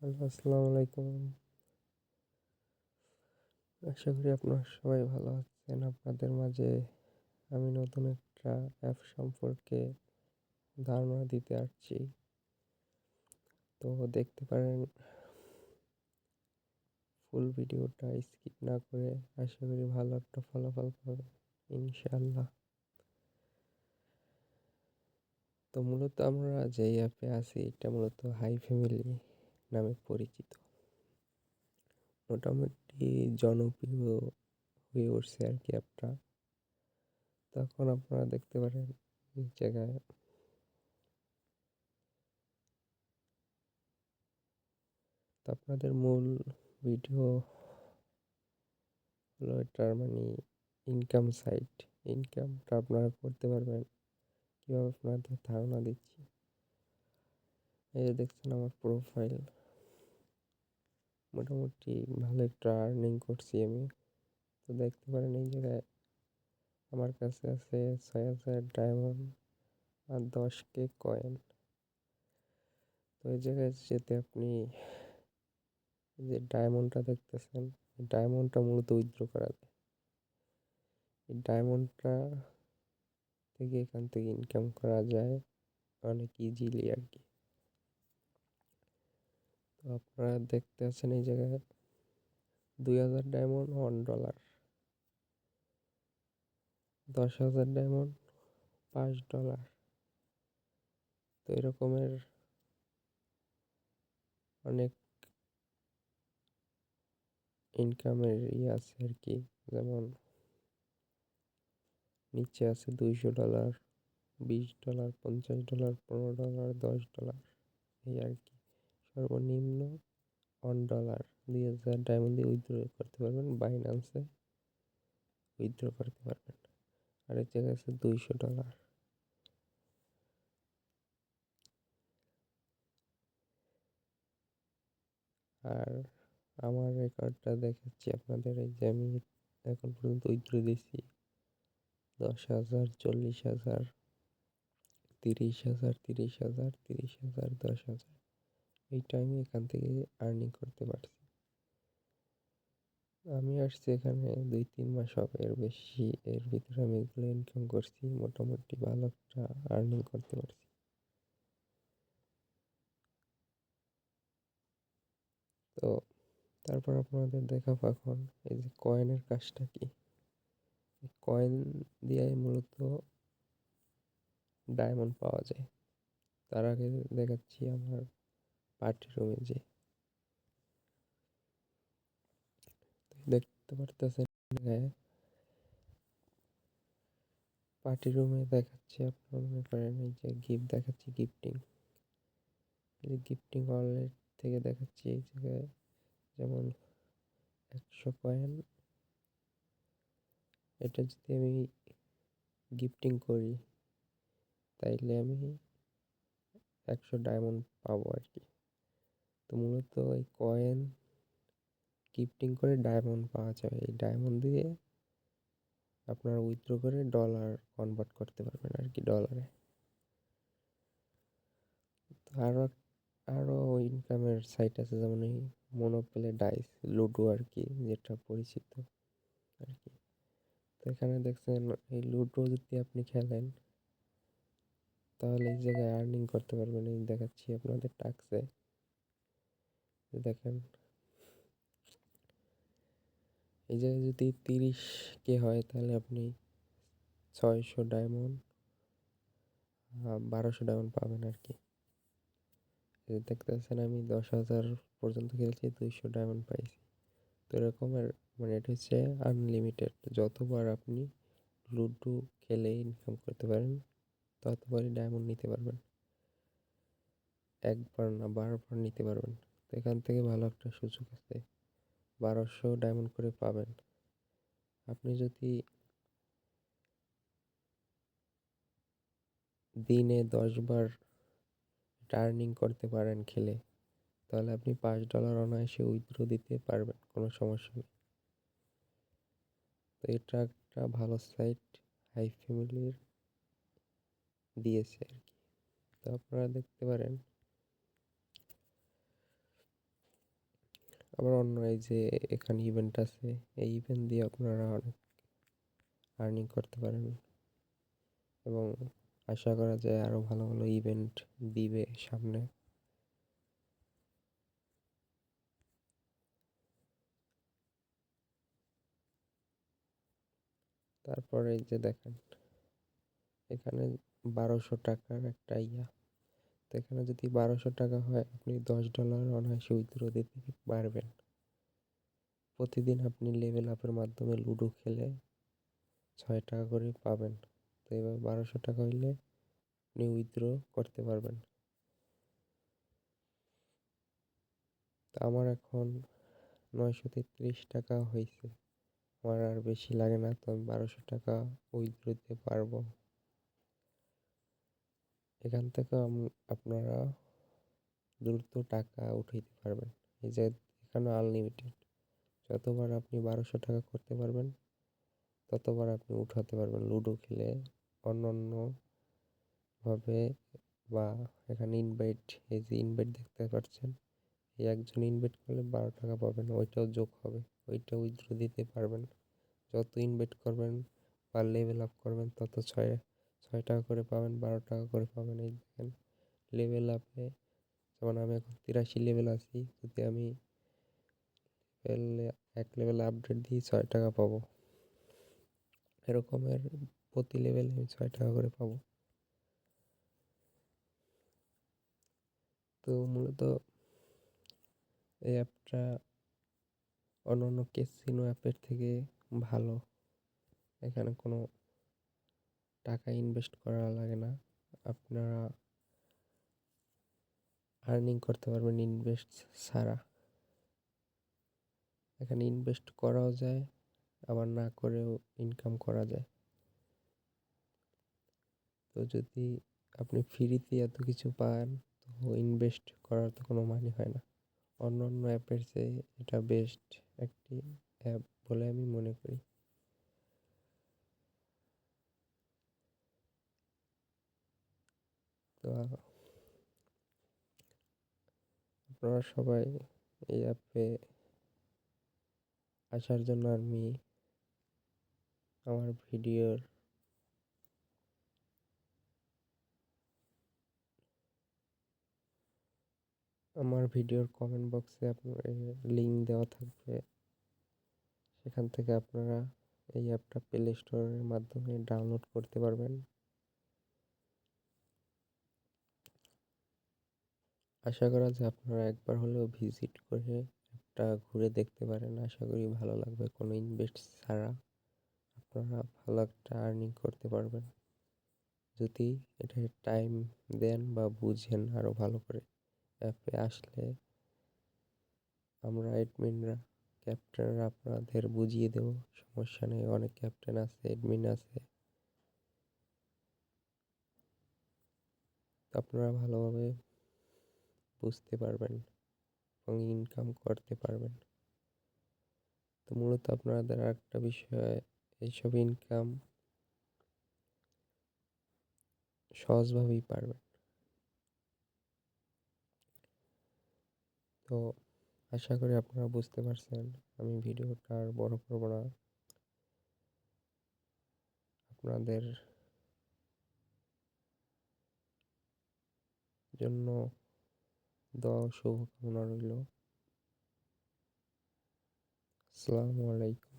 Hello, আসসালামু আলাইকুম। আশা করি আপনারা সবাই ভালো আছেন। আপনাদের মাঝে আমি নতুন একটা অ্যাপ সম্পর্কে ধারণা দিতে আসছি। তো দেখতে পারেন, ফুল ভিডিওটা স্কিপ না করে আশা করি ভালো একটা ফলাফল পাবেন ইনশাআল্লাহ। তো মূলত আমরা যেই অ্যাপে আছি এটা মূলত হাই ফ্যামিলি নামে পরিচিত। মোটামুটি জনপ্রিয় হয়ে উঠছে আর কি অ্যাপটা। তখন আপনারা দেখতে পারেন এই জায়গায় তো আপনাদের মূল ভিডিও হলো এটার ইনকাম সাইট। ইনকামটা আপনারা করতে পারবেন কীভাবে আপনাদের ধারণা দিচ্ছি। এই যে দেখছেন আমার প্রোফাইল, মোটামুটি ভালো একটা আর্নিং করছি আমি। তো দেখতে পারেন এই জায়গায় আমার কাছে আছে 6,000 ডায়মন্ড আর 10K কয়েন। তো এই জায়গায় যেতে আপনি যে ডায়মন্ডটা দেখতেছেন, এই ডায়মন্ডটা মূলত উইথড্র করা যায়। এই ডায়মন্ডটা থেকে এখান থেকে ইনকাম করা যায় অনেক ইজিলি আর কি। তো আপনারা দেখতে আছেন এই জায়গায় 2,000 ডায়মন্ড $1, 10,000 ডায়মন্ড $5। তো এরকমের অনেক ইনকামের আছে আর কি। যেমন নিচে আছে $200, $20, $50, $15, $10, এই আর কি। সর্বনিম্ন $1 2,000 ডায়মন্ড দিয়ে উইথড্র করতে পারবেন, বাইন্যান্সে উইথড্র করতে পারবেন। আর এক জায়গায় আছে $200। আর আমার রেকর্ডটা দেখাচ্ছি আপনাদের। এই যে আমি এখন পর্যন্ত উইথড্র দিয়েছি 10,000, 40,000, 30,000, 30,000, 30,000, 10,000। এইটা আমি এখান থেকে আর্নিং করতে পারছি। আমি আসছি এখানে 2-3 মাস হবে, এর বেশি। এর ভিতরে আমি এগুলো ইনকাম করছি, মোটামুটি ভালো একটা আর্নিং করতে পারছি। তো তারপর আপনাদের দেখাবো এখন এই যে কয়েনের কাজটা কি। কয়েন দিয়ে মূলত ডায়মন্ড পাওয়া যায়। তার আগে দেখাচ্ছি আমার পার্টি রুমে যে দেখতে পারতেছেন পার্টি রুমে দেখাচ্ছি। আপনার মনে করেন এই যে গিফট দেখাচ্ছি, গিফটিং। এই গিফটিং ওয়ালেট থেকে দেখাচ্ছি এই জায়গায় যেমন 100 কয়েন। এটা যদি আমি গিফটিং করি তাইলে আমি 100 ডায়মন্ড পাবো আর কি। তো মূলত এই কয়েন গিফটিং করে ডায়মন্ড পাওয়া যায়। এই ডায়মন্ড দিয়ে আপনারা উইথড্র করে ডলার কনভার্ট করতে পারবেন আর কি, ডলারে। তো আরও ইনকামের সাইট আছে, যেমন এই মনোপ্লে ডাইস, লুডো আর কি, যেটা পরিচিত আর কি। তো এখানে দেখছেন এই লুডো যদি আপনি খেলেন তাহলে এই জায়গায় আর্নিং করতে পারবেন। এই দেখাচ্ছি আপনাদের টাক্সে, দেখেন এই জায়গায় যদি 30K হয় তাহলে আপনি 600 ডায়মন্ড 1200 ডায়মন্ড পাবেন আর কি। দেখতে পাচ্ছেন আমি 10,000 পর্যন্ত খেলছি, 200 ডায়মন্ড পাইছি। তো এরকমের এটা হচ্ছে আনলিমিটেড। যতবার আপনি লুডো খেলে ইনকাম করতে পারেন ততবারই ডায়মন্ড নিতে পারবেন। একবার না, 12বার নিতে পারবেন। তো এখান থেকে ভালো একটা সুযোগ আছে, 1200 ডায়মন্ড করে পাবেন। আপনি যদি দিনে 10বার আর্নিং করতে পারেন খেলে, তাহলে আপনি $5 অনায়াসে উইথড্র দিতে পারবেন, কোনো সমস্যা নেই। তো এটা একটা ভালো সাইট হাই ফ্যামিলির দিয়েছে আর কি। তো আপনারা দেখতে পারেন আবার অন্য এই যে এখানে ইভেন্ট আছে, এই ইভেন্ট দিয়ে আপনারা অনেক আর্নিং করতে পারেন এবং আশা করা যায় আরো ভালো ভালো ইভেন্ট দিবে সামনে। তারপরে এই যে দেখেন এখানে 1200 টাকার একটা তো এখানে যদি 1200 টাকা হয় আপনি $10 অনায়াসে উইথড্র দিতে পারবেন। প্রতিদিন আপনি লেভেল আপের মাধ্যমে লুডো খেলে 6 টাকা করে পাবেন। তো এবার 1200 টাকা হইলে আপনি উইথড্র করতে পারবেন। তো আমার এখন 933 টাকা হয়েছে, আমার আর বেশি লাগে না, তো আমি 1200 টাকা উইথড্র দিতে পারবো। এখান থেকে আপনারা দ্রুত টাকা উঠাইতে পারবেন। এই যে এখানে আনলিমিটেড, যতবার আপনি 1200 টাকা করতে পারবেন ততবার আপনি উঠাতে পারবেন লুডো খেলে অন্য অন্য ভাবে। বা এখানে ইনভাইট, এই যে ইনভাইট দেখতে পাচ্ছেন, এই একজন ইনভাইট করলে 12 টাকা পাবেন, ওইটাও যোগ হবে, ওইটা উইথড্র দিতে পারবেন। যত ইনভাইট করবেন বা লেভেল আপ করবেন তত ছয় ছয় টাকা করে পাবেন, 12 টাকা করে পাবেন। এই দেখেন লেভেল আপে, যেমন আমি এখন 83 লেভেল আছি, যদি আমি এক লেভেল আপডেট দিই 6 টাকা পাবো। এরকমের প্রতি লেভেলে আমি 6 টাকা করে পাবো। তো মূলত এই অ্যাপটা অন্যান্য ক্যাসিনো অ্যাপের থেকে ভালো। এখানে কোনো টাকা ইনভেস্ট করা লাগে না, আপনারা আর্নিং করতে পারবেন ইনভেস্ট ছাড়া। এখানে ইনভেস্ট করাও যায়, আবার না করেও ইনকাম করা যায়। তো যদি আপনি ফ্রিতে এত কিছু পান, তো ইনভেস্ট করার তো কোনো মানে হয় না। অন্য অন্য অ্যাপের চেয়ে এটা বেস্ট একটি অ্যাপ বলে আমি মনে করি। তো আপনারা সবাই এই অ্যাপে আসার জন্য আমি আমার ভিডিওর কমেন্ট বক্সে আপনার লিঙ্ক দেওয়া থাকবে, সেখান থেকে আপনারা এই অ্যাপটা প্লে স্টোরের মাধ্যমে ডাউনলোড করতে পারবেন। আশা করা যায় আপনারা একবার হলেও ভিজিট করে অ্যাপটা ঘুরে দেখতে পারেন, আশা করি ভালো লাগবে। কোনো ইনভেস্ট ছাড়া আপনারা ভালো একটা আর্নিং করতে পারবেন যদি এটা টাইম দেন বা বুঝেন আরো ভালো করে। অ্যাপে আসলে আমরা অ্যাডমিনরা, ক্যাপ্টেনরা আপনাদের বুঝিয়ে দেব, সমস্যা নেই। অনেক ক্যাপ্টেন আছে, অ্যাডমিন আছে, আপনারা ভালোভাবে বুঝতে পারবেন এবং ইনকাম করতে পারবেন। তো মূলত আপনাদের আরেকটা বিষয়, এইসব ইনকাম সহজভাবেই পারবেন। তো আশা করি আপনারা বুঝতে পারছেন। আমি ভিডিওটা আর বড় করব না, আপনাদের জন্য দোয়া ও শুভকামনা রইল। আসসালামু আলাইকুম।